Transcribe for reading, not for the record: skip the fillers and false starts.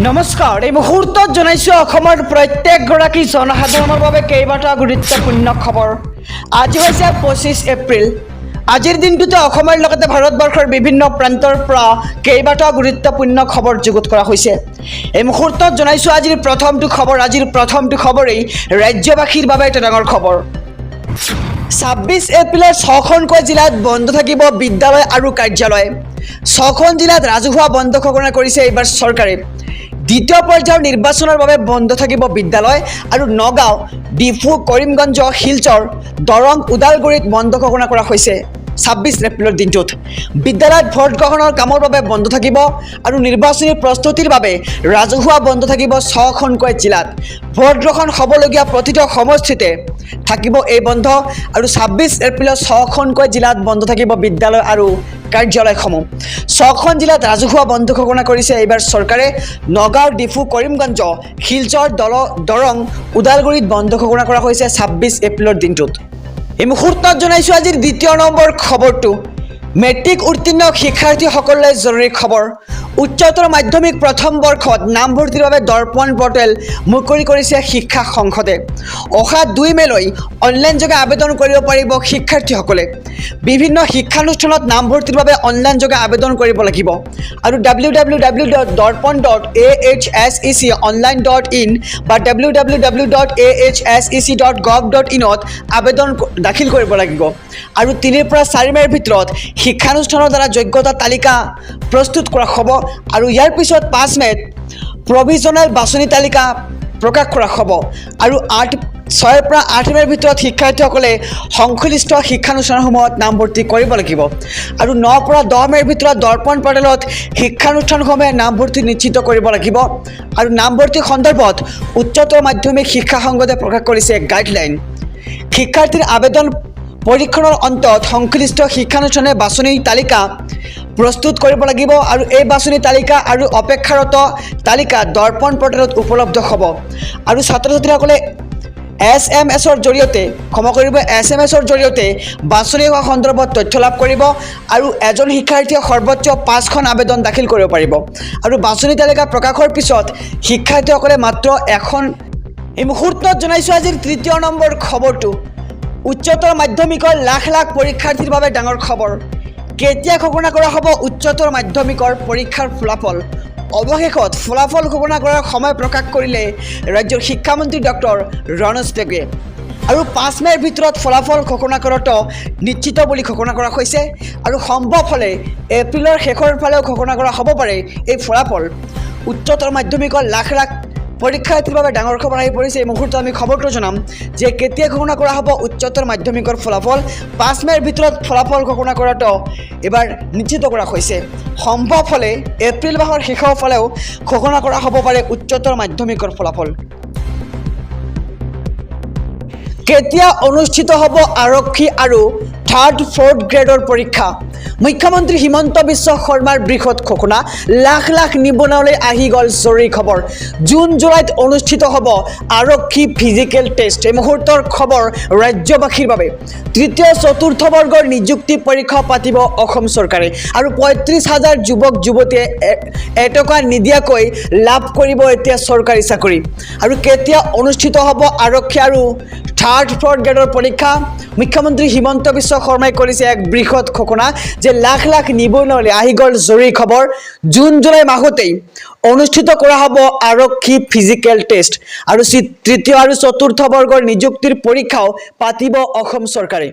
নমস্কাৰ এই মুহূৰ্তত জনাইছো অসমৰ প্ৰত্যেকগৰাকী জনসাধাৰণৰ বাবে কেইবাটা গুৰুত্বপূৰ্ণ খবৰ। আজি হৈছে 25 এপ্ৰিল। আজিৰ দিনটোতে অসমৰ লগতে ভাৰতবৰ্ষৰ বিভিন্ন প্ৰান্তৰ পৰা কেইবাটা গুৰুত্বপূৰ্ণ খবৰ যুগুত কৰা হৈছে। এই মুহূৰ্তত জনাইছো আজিৰ প্ৰথমটো খবৰেই ৰাজ্যবাসীৰ বাবে এটা ডাঙৰ খবৰ। 26 এপ্ৰিলত 6খনকৈ জিলাত বন্ধ থাকিব বিদ্যালয় আৰু কাৰ্যালয়। 6খন জিলাত ৰাজহুৱা বন্ধ ঘোষণা কৰিছে এইবাৰ চৰকাৰে। দ্বিতীয় পৰ্যায়ৰ নিৰ্বাচনৰ বাবে বন্ধ থাকিব বিদ্যালয় আৰু নগাঁও, ডিফু, কৰিমগঞ্জ, শিলচৰ, দৰং, ওদালগুৰিত বন্ধ ঘোষণা কৰা হৈছে। 26 এপ্ৰিলৰ দিনটোত বিদ্যালয়ত ভোট গ্ৰহণৰ কামৰ বাবে বন্ধ থাকিব আৰু নিৰ্বাচনী প্ৰস্তুতিৰ বাবে ৰাজহুৱা বন্ধ থাকিব 6খনকৈ জিলাত। ভোট গ্ৰহণ হ'বলগীয়া প্ৰতিটো সমষ্টিতে থাকিব এই বন্ধ আৰু 26 এপ্ৰিলত 6খনকৈ জিলাত বন্ধ থাকিব বিদ্যালয় আৰু কাৰ্যালয়সমূহ। 6খন জিলাত ৰাজহুৱা বন্ধ ঘোষণা কৰিছে এইবাৰ চৰকাৰে। নগাঁও, ডিফু, কৰিমগঞ্জ, শিলচৰ, দৰং, ওদালগুৰিত বন্ধ ঘোষণা কৰা হৈছে 26 এপ্ৰিলৰ দিনটোত। এই মুহূৰ্তত জনাইছো আজিৰ দ্বিতীয় নম্বৰ খবৰটো। মেট্ৰিক উত্তীৰ্ণ শিক্ষাৰ্থীসকললৈ জৰুৰী খবৰ। উচ্চতৰ মাধ্যমিক প্ৰথম বৰ্ষত নামভৰ্তিৰ বাবে দৰ্পণ পৰ্টেল মুকলি কৰিছে শিক্ষা সংসদে। অহা 2 মেলৈ অনলাইনযোগে আবেদন কৰিব পাৰিব শিক্ষাৰ্থীসকলে। বিভিন্ন শিক্ষানুষ্ঠানত নামভৰ্তিৰ বাবে অনলাইনযোগে আবেদন কৰিব লাগিব আৰু www.dorpon.ahsec.online.in বা www.ahsec.gov.in ত আবেদন দাখিল কৰিব লাগিব আৰু 3 পৰা 4 মেৰ ভিতৰত শিক্ষানুষ্ঠানৰ দ্বাৰা যোগ্যতা তালিকা প্ৰস্তুত কৰা হ'ব আৰু ইয়াৰ পিছত 5 মেত প্ৰভিজনেল বাছনি তালিকা প্ৰকাশ কৰা হ'ব আৰু 6 পৰা 8 মেৰ ভিতৰত শিক্ষাৰ্থীসকলে সংশ্লিষ্ট শিক্ষানুষ্ঠানসমূহত নামভৰ্তি কৰিব লাগিব আৰু 9 পৰা 10 মেৰ ভিতৰত দৰ্পণ পৰ্টেলত শিক্ষানুষ্ঠানসমূহে নামভৰ্তি নিশ্চিত কৰিব লাগিব আৰু নামভৰ্তি সন্দৰ্ভত উচ্চতৰ মাধ্যমিক শিক্ষা সংসদে প্ৰকাশ কৰিছে গাইডলাইন। শিক্ষাৰ্থীৰ আবেদন পৰীক্ষণৰ অন্তত সংশ্লিষ্ট শিক্ষানুষ্ঠানে বাছনি তালিকা প্ৰস্তুত কৰিব লাগিব আৰু এই বাছনি তালিকা আৰু অপেক্ষাৰত তালিকা দৰ্পণ পৰ্টেলত উপলব্ধ হ'ব আৰু ছাত্ৰ ছাত্ৰীসকলে SMS-ৰ জৰিয়তে বাছনি হোৱা সন্দৰ্ভত তথ্য লাভ কৰিব আৰু এজন শিক্ষাৰ্থীয়ে সৰ্বোচ্চ 5খন আবেদন দাখিল কৰিব পাৰিব আৰু বাছনি তালিকা প্ৰকাশৰ পিছত শিক্ষাৰ্থীসকলে মাত্ৰ এখন। এই মুহূৰ্তত জনাইছো আজিৰ তৃতীয় নম্বৰ খবৰটো। উচ্চতৰ মাধ্যমিকৰ লাখ লাখ পৰীক্ষাৰ্থীৰ বাবে ডাঙৰ খবৰ। কেতিয়া ঘোষণা কৰা হ'ব উচ্চতৰ মাধ্যমিকৰ পৰীক্ষাৰ ফলাফল? অৱশেষত ফলাফল ঘোষণা কৰাৰ সময় প্ৰকাশ কৰিলে ৰাজ্যৰ শিক্ষামন্ত্ৰী ডক্টৰ ৰণোজ পেগুৱে আৰু 5 মেৰ ভিতৰত ফলাফল ঘোষণা কৰাটো নিশ্চিত বুলি ঘোষণা কৰা হৈছে আৰু সম্ভৱ হ'লে এপ্ৰিলৰ শেষৰ ফালেও ঘোষণা কৰা হ'ব পাৰে এই ফলাফল। উচ্চতৰ মাধ্যমিকৰ লাখ লাখ পৰীক্ষাৰ্থীৰ বাবে ডাঙৰ খবৰ আহি পৰিছে। এই মুহূৰ্তত আমি খবৰটো জনাম যে কেতিয়া ঘোষণা কৰা হ'ব উচ্চতৰ মাধ্যমিকৰ ফলাফল। 5 মেৰ ভিতৰত ফলাফল ঘোষণা কৰাটো এবাৰ নিশ্চিত কৰা হৈছে। সম্ভৱ হ'লে এপ্ৰিল মাহৰ শেষৰ ফালেও ঘোষণা কৰা হ'ব পাৰে উচ্চতৰ মাধ্যমিকৰ ফলাফল। কেতিয়া অনুষ্ঠিত হ'ব আৰক্ষী আৰু 3rd 4th গ্ৰেডৰ পৰীক্ষা? মুখ্যমন্ত্ৰী হিমন্ত বিশ্ব শৰ্মাৰ বৃহৎ ঘোষণা। লাখ লাখ নিবনুৱালৈ আহি গ'ল জৰুৰী খবৰ। জুন জুলাইত অনুষ্ঠিত হ'ব আৰক্ষী ফিজিকেল টেষ্ট। এই মুহূৰ্তৰ খবৰ ৰাজ্যবাসীৰ বাবে। 3য় 4ৰ্থ বৰ্গৰ নিযুক্তি পৰীক্ষা পাতিব অসম চৰকাৰে আৰু 35,000 যুৱক যুৱতীয়ে এটকা নিদিয়াকৈ লাভ কৰিব এতিয়া চৰকাৰী চাকৰি। আৰু কেতিয়া অনুষ্ঠিত হ'ব আৰক্ষী আৰু 3rd 4th গ্ৰেডৰ পৰীক্ষা? মুখ্যমন্ত্ৰী হিমন্ত বিশ্ব শৰ্মাই কৰিছে এক বৃহৎ ঘোষণা যে লাখ লাখ নিবনুৱালৈ আহি গ'ল জৰুৰী খবৰ। জুন জুলাই মাহতেই অনুষ্ঠিত কৰা হ'ব আৰক্ষী ফিজিকেল টেষ্ট আৰু 3য় আৰু 4ৰ্থ বৰ্গৰ নিযুক্তিৰ পৰীক্ষাও পাতিব অসম চৰকাৰে।